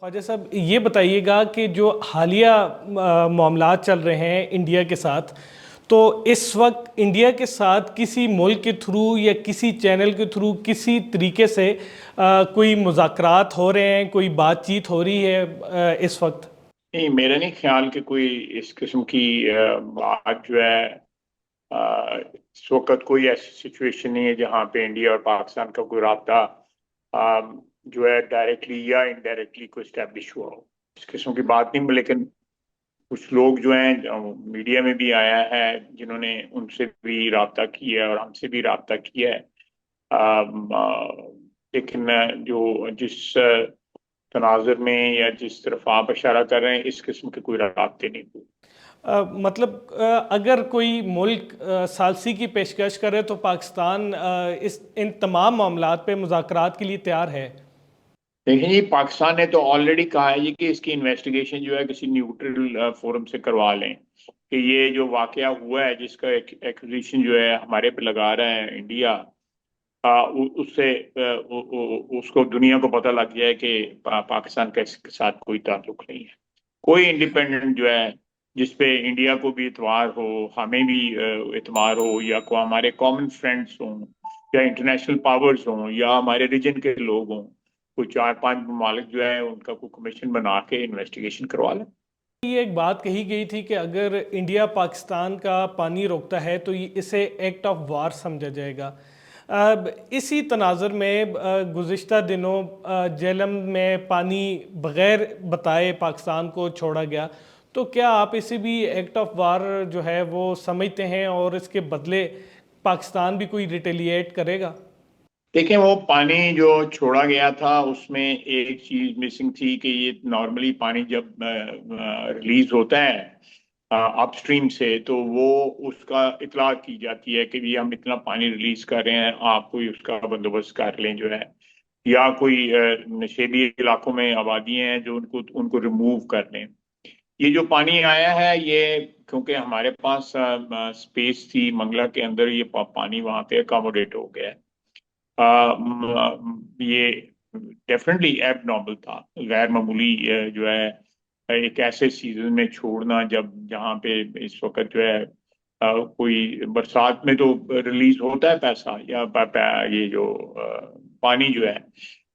ख्वाजा साहब ये बताइएगा कि जो हालिया मामलात चल रहे हैं इंडिया के साथ, तो इस वक्त इंडिया के साथ किसी मुल्क के थ्रू या किसी चैनल के थ्रू किसी तरीके से कोई मुज़ाकरात हो रहे हैं, कोई बातचीत हो रही है इस वक्त? नहीं, मेरा नहीं ख्याल कि कोई इस किस्म की बात जो है इस वक्त कोई ऐसी सिचुएशन नहीं है जहाँ पे इंडिया और पाकिस्तान का कोई राब्ता जो है डायरेक्टली या इनडायरेक्टली कोई स्टैब्लिश हुआ हो। इस किस्म की बात नहीं, लेकिन कुछ लोग जो हैं मीडिया में भी आया है जिन्होंने उनसे भी राब्ता किया है और हमसे भी राब्ता किया है। लेकिन जो जिस तनाजुर में या जिस तरफ आप इशारा कर रहे हैं, इस किस्म के कोई राब्ते नहीं हुए। मतलब अगर कोई मुल्क सालसी की पेशकश करे तो पाकिस्तान इस इन तमाम मामलात पे मुज़ाकरात के लिए तैयार है। देखिए जी, पाकिस्तान ने तो ऑलरेडी कहा है जी कि इसकी इन्वेस्टिगेशन जो है किसी न्यूट्रल फोरम से करवा लें, कि ये जो वाकया हुआ है जिसका एक्यूजिशन जो है हमारे पे लगा रहा है इंडिया, उससे उसको दुनिया को पता लग जाए कि पाकिस्तान का इसके साथ कोई ताल्लुक नहीं है। कोई इंडिपेंडेंट जो है जिस पे इंडिया को भी एतबार हो, हमें भी एतबार हो, या को हमारे कॉमन फ्रेंड्स हों, या इंटरनेशनल पावर्स हों, या हमारे रीजन के लोग हों, कोई चार पांच ममालिक जो है उनका कोई कमीशन बना के इन्वेस्टिगेशन करवा लें। ये एक बात कही गई थी कि अगर इंडिया पाकिस्तान का पानी रोकता है तो इसे एक्ट ऑफ वार समझा जाएगा। अब इसी तनाज़ुर में गुज़िश्ता दिनों जेलम में पानी बग़ैर बताए पाकिस्तान को छोड़ा गया, तो क्या आप इसे भी एक्ट ऑफ वार जो है वो समझते हैं और इसके बदले पाकिस्तान भी कोई रिटेलिएट करेगा? देखिए, वो पानी जो छोड़ा गया था उसमें एक चीज मिसिंग थी कि ये नॉर्मली पानी जब रिलीज होता है अपस्ट्रीम से, तो वो उसका इतला की जाती है कि भी हम इतना पानी रिलीज कर रहे हैं, आप कोई उसका बंदोबस्त कर लें जो है, या कोई नशेबी इलाकों में आबादी हैं जो उनको उनको रिमूव कर लें। ये जो पानी आया है ये, क्योंकि हमारे पास स्पेस थी मंगला के अंदर, ये पानी वहां पे अकोमोडेट हो गया है। ये डेफिनेटली एब नॉर्मल था, गैर मामूली जो है एक ऐसे सीजन में छोड़ना जब जहाँ पे इस वक्त जो है कोई बरसात में तो रिलीज होता है पैसा या ये जो पानी जो है,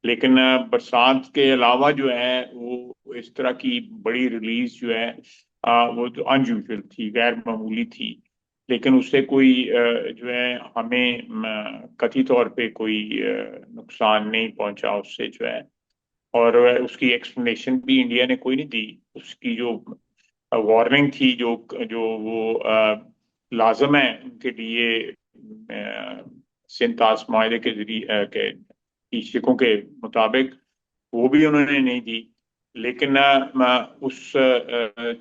लेकिन बरसात के अलावा जो है वो इस तरह की बड़ी रिलीज जो है वो तो अनयूजुअल थी, गैर मामूली थी। लेकिन उससे कोई जो है हमें कथित तौर पे कोई नुकसान नहीं पहुंचा उससे जो है। और उसकी एक्सप्लेनेशन भी इंडिया ने कोई नहीं दी। उसकी जो वार्निंग थी, जो जो वो लाजम है उनके लिए सिंतास माहे के जरिए के शीर्षकों के मुताबिक, वो भी उन्होंने नहीं दी। लेकिन उस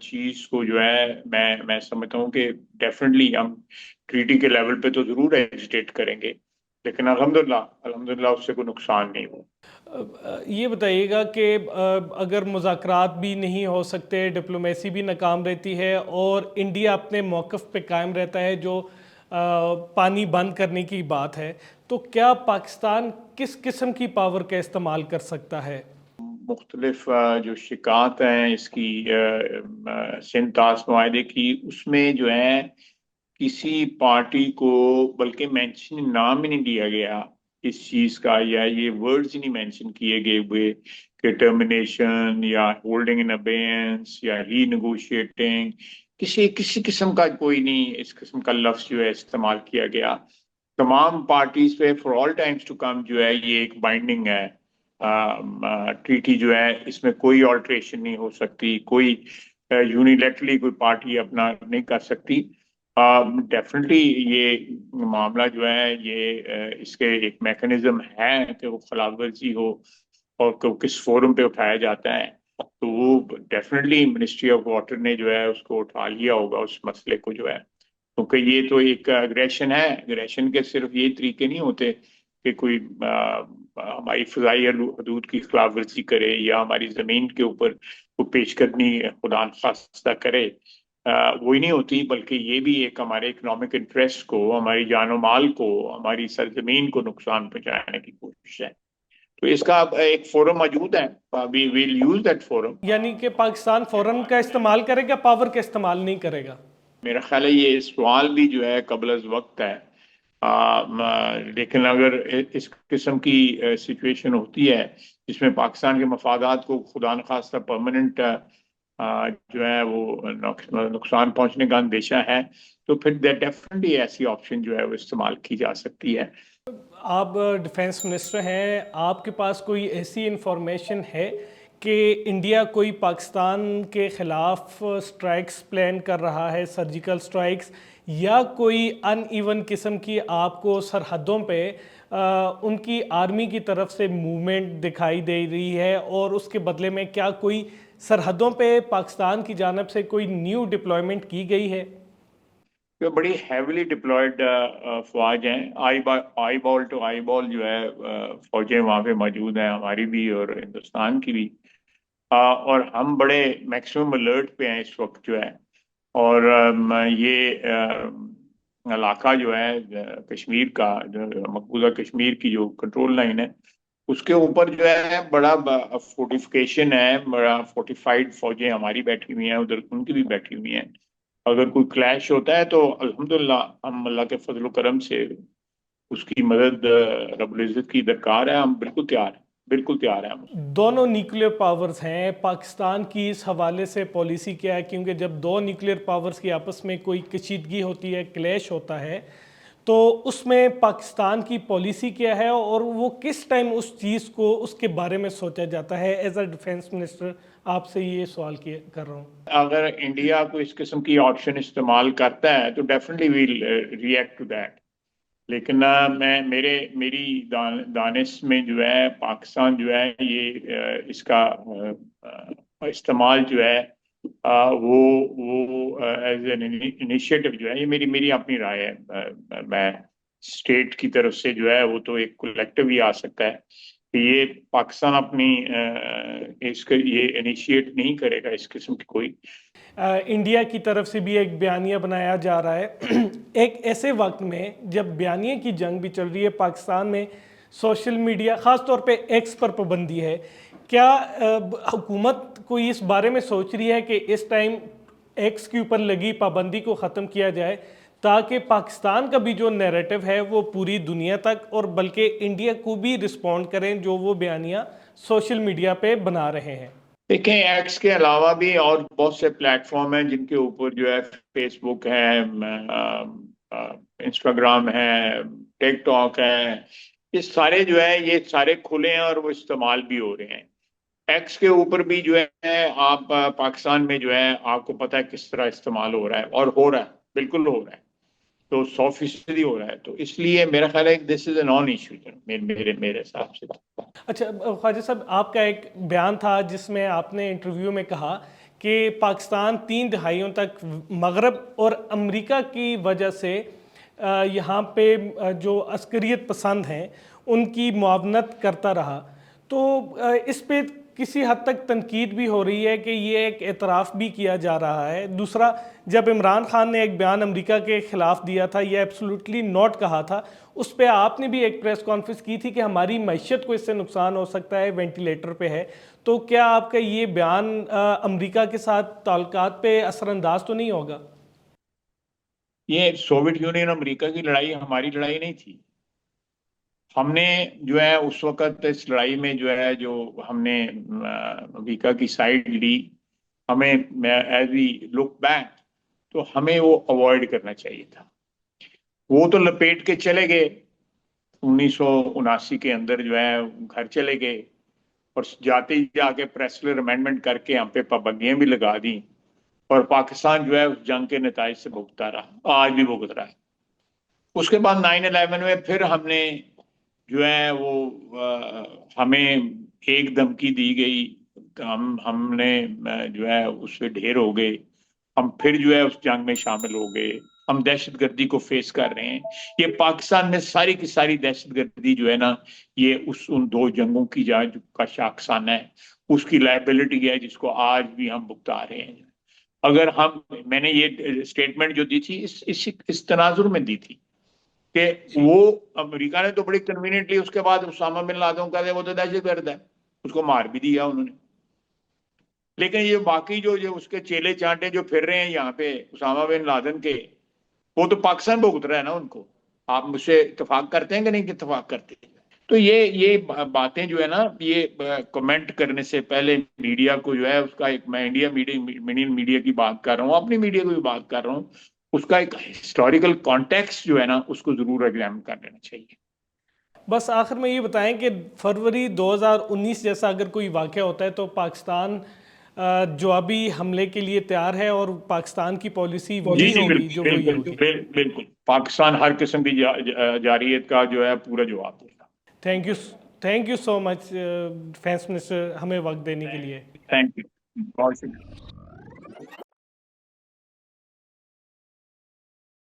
चीज को जो है मैं समझता हूँ कि डेफिनेटली हम ट्रीटी के लेवल पे तो जरूर एजिटेट करेंगे, लेकिन अल्हम्दुलिल्लाह अल्हम्दुलिल्लाह उससे कोई नुकसान नहीं हुआ। ये बताइएगा कि अगर मुज़ाकरात भी नहीं हो सकते, डिप्लोमेसी भी नाकाम रहती है और इंडिया अपने मौक़िफ़ पे कायम रहता है जो पानी बंद करने की बात है, तो क्या पाकिस्तान किस किस्म की पावर का इस्तेमाल कर सकता है? मुख्तलिफ जो शिकायत हैं इसकी सिंतास माहे की, उसमें जो है किसी पार्टी को बल्कि मेंशन नाम ही नहीं दिया गया इस चीज का, या ये वर्ड्स ही नहीं मेंशन किए गए हुए कि टर्मिनेशन या होल्डिंग इन अबेयंस या री नेगोशिएटिंग, किसी किसी किस्म का कोई नहीं इस किस्म का लफ्ज जो है इस्तेमाल किया गया। तमाम पार्टीज पे for all times to come जो है ये एक बाइंडिंग है ट्रीटी जो है, इसमें कोई ऑल्ट्रेशन नहीं हो सकती, कोई यूनिलेटरली कोई पार्टी अपना नहीं कर सकती। डेफिनेटली ये मामला जो है ये इसके एक मैकेनिज्म है कि वो खिलाफ वर्जी हो और किस फोरम पे उठाया जाता है, तो वो डेफिनेटली मिनिस्ट्री ऑफ वाटर ने जो है उसको उठा लिया होगा उस मसले को जो है, क्योंकि ये तो एक अग्रेशन है। अग्रेशन के सिर्फ ये तरीके नहीं होते कि कोई हमारी फजाई हदूद की खिलाफ वर्जी करे या हमारी जमीन के ऊपर कोई पेशकदमी खुदा न खास्ता करे, वही नहीं होती, बल्कि ये भी एक हमारे इकोनॉमिक इंटरेस्ट को, हमारी जानो माल को, हमारी सरजमीन को नुकसान पहुंचाने की कोशिश है। तो इसका एक फोरम मौजूद है, we will use that forum. यानी कि पाकिस्तान फोरम का इस्तेमाल करेगा, पावर का इस्तेमाल नहीं करेगा? मेरा ख्याल है ये सवाल भी जो है कबल अज वक्त है। लेकिन अगर इस किस्म की सिचुएशन होती है जिसमें पाकिस्तान के मफादात को खुदा न खास्ता परमानेंट जो है वो नुकसान पहुंचने का अंदेशा है, तो फिर डेफिनेटली ऐसी ऑप्शन जो है वो इस्तेमाल की जा सकती है। आप डिफेंस मिनिस्टर हैं, आपके पास कोई ऐसी इंफॉर्मेशन है कि इंडिया कोई पाकिस्तान के ख़िलाफ़ स्ट्राइक्स प्लान कर रहा है, सर्जिकल स्ट्राइक्स, या कोई अनइवन किस्म की आपको सरहदों पे उनकी आर्मी की तरफ से मूवमेंट दिखाई दे रही है, और उसके बदले में क्या कोई सरहदों पे पाकिस्तान की जानब से कोई न्यू डिप्लॉयमेंट की गई है? जो बड़ी हैविली डिप्लॉयड फौज हैं, eyeball to eyeball जो है फौजें वहाँ पे मौजूद हैं, हमारी भी और हिंदुस्तान की भी। और हम बड़े मैक्सिमम अलर्ट पे हैं इस वक्त जो है। और ये इलाका जो है कश्मीर का, जो मकबूजा कश्मीर की जो कंट्रोल लाइन है, उसके ऊपर जो है बड़ा फोर्टिफिकेशन है, बड़ा फोर्टिफाइड फौजें हमारी बैठी हुई हैं, उधर उनकी भी बैठी हुई हैं। अगर कोई क्लैश होता है तो अल्हम्दुलिल्लाह हम अल्लाह के फजल करम से उसकी मदद रब्बुल इज्जत की दरकार है, हम बिल्कुल तैयार हैं, बिल्कुल तैयार हैं हम। दोनों न्यूक्लियर पावर्स हैं, पाकिस्तान की इस हवाले से पॉलिसी क्या है? क्योंकि जब दो न्यूक्लियर पावर्स की आपस में कोई कशीदगी होती है, क्लैश होता है, तो उसमें पाकिस्तान की पॉलिसी क्या है, और वो किस टाइम उस चीज़ को, उसके बारे में सोचा जाता है? एज अ डिफेंस मिनिस्टर आपसे ये सवाल कर रहा हूँ। अगर इंडिया को इस किस्म की ऑप्शन इस्तेमाल करता है तो definitely will react to that. लेकिन मैं मेरी दानिश में जो है पाकिस्तान जो है ये इसका इस्तेमाल जो है वो एज एन इनिशिएटिव जो है, ये मेरी मेरी अपनी राय है। मैं स्टेट की तरफ से जो है वो तो एक कलेक्टिव ही आ सकता है कि ये पाकिस्तान अपनी इसका ये इनिशिएट नहीं करेगा इस किस्म की कोई। इंडिया की तरफ से भी एक बयानिया बनाया जा रहा है एक ऐसे वक्त में जब बयानिए की जंग भी चल रही है पाकिस्तान में, सोशल मीडिया ख़ास तौर पे एक्स पर पाबंदी है। क्या हुकूमत कोई इस बारे में सोच रही है कि इस टाइम एक्स के ऊपर लगी पाबंदी को ख़त्म किया जाए, ताकि पाकिस्तान का भी जो नैरेटिव है वो पूरी दुनिया तक, और बल्कि इंडिया को भी रिस्पॉन्ड करें जो वो बयानिया सोशल मीडिया पे बना रहे हैं? देखें, एक्स के अलावा भी और बहुत से प्लेटफॉर्म हैं जिनके ऊपर जो है फेसबुक है, इंस्टाग्राम है, टिकटॉक है, ये सारे जो है ये सारे खुले हैं और वो इस्तेमाल भी हो रहे हैं। एक्स के ऊपर भी जो है आप पाकिस्तान में जो है आपको पता है किस तरह इस्तेमाल हो रहा है, और हो रहा है, बिल्कुल हो रहा है, तो 100% हो रहा है। तो इसलिए मेरा ख्याल है this is a non issue मेरे मेरे मेरे हिसाब से। अच्छा ख्वाजा साहब, आपका एक बयान था जिसमें आपने इंटरव्यू में कहा कि पाकिस्तान 3 दहाइयों तक मगरब और अमेरिका की वजह से यहाँ पे जो अस्करियत पसंद हैं उनकी मुआवनत करता रहा। तो इस पे किसी हद तक तनकीद भी हो रही है कि ये एक एतराफ़ भी किया जा रहा है। दूसरा, जब इमरान खान ने एक बयान अमेरिका के ख़िलाफ़ दिया था, ये एब्सोल्युटली नॉट कहा था, उस पर आपने भी एक प्रेस कॉन्फ्रेंस की थी कि हमारी मैशत को इससे नुकसान हो सकता है, वेंटिलेटर पे है। तो क्या आपका ये बयान अमेरिका के साथ ताल्लुकात पे असरअंदाज तो नहीं होगा? ये सोवियत यूनियन अमेरिका की लड़ाई हमारी लड़ाई नहीं थी। हमने जो है उस वक्त इस लड़ाई में जो है जो हमने अमेरिका की साइड ली, हमें एज वी लुक बैक तो हमें वो अवॉइड करना चाहिए था। वो तो लपेट के चले गए 1979 के अंदर जो है घर चले गए, और जाते ही जाके प्रेसलर अमेंडमेंट करके हम पे पाबंदियां भी लगा दी, और पाकिस्तान जो है उस जंग के नताज से भुगता रहा, आज भी भुगत रहा है। उसके बाद 9/11 में फिर हमने जो है वो हमें एक धमकी दी गई, हमने जो है उससे ढेर हो गए, हम फिर जो है उस जंग में शामिल हो गए, हम दहशतगर्दी को फेस कर रहे हैं। ये पाकिस्तान में सारी की सारी दहशतगर्दी जो है ना, ये उन 2 जंगों की का शाखसाना है, उसकी लायबिलिटी है जिसको आज भी हम भुगता रहे हैं। अगर हम मैंने ये स्टेटमेंट जो दी थी इस तनाजुर में दी थी कि वो अमेरिका ने तो बड़ी कन्वीनियंटली उसके बाद उसामा बिन लादेन का वो तो दहशतगर्द है, उसको मार भी दिया उन्होंने। लेकिन ये बाकी जो जो उसके चेले चांटे जो फिर रहे हैं यहाँ पे उसामा बिन लादेन के, वो तो पाकिस्तान भुगत रहा है ना उनको। आप मुझसे इतफाक करते हैं कि नहीं इतफाक करते? तो ये बातें जो है ना, ये कमेंट करने से पहले मीडिया को जो है उसका एक, मैं इंडियन मीडिया की बात कर रहा हूँ, अपनी मीडिया की भी बात कर रहा हूँ, उसका एक हिस्टोरिकल कॉन्टेक्स्ट जो है ना उसको जरूर एग्जामिन कर लेना चाहिए। बस आखिर में ये बताएं कि फरवरी 2019 जैसा अगर कोई वाक़या होता है तो पाकिस्तान जवाबी हमले के लिए तैयार है और पाकिस्तान की पॉलिसी जी वही जी होगी जो वही बिल्कुल होगी। बिल्कुल पाकिस्तान हर किस्म की जारियत का जो है पूरा जवाब देगा। Thank you so much defence minister, हमें वक्त देने के लिए। थैंक यू, बहुत शुक्रिया।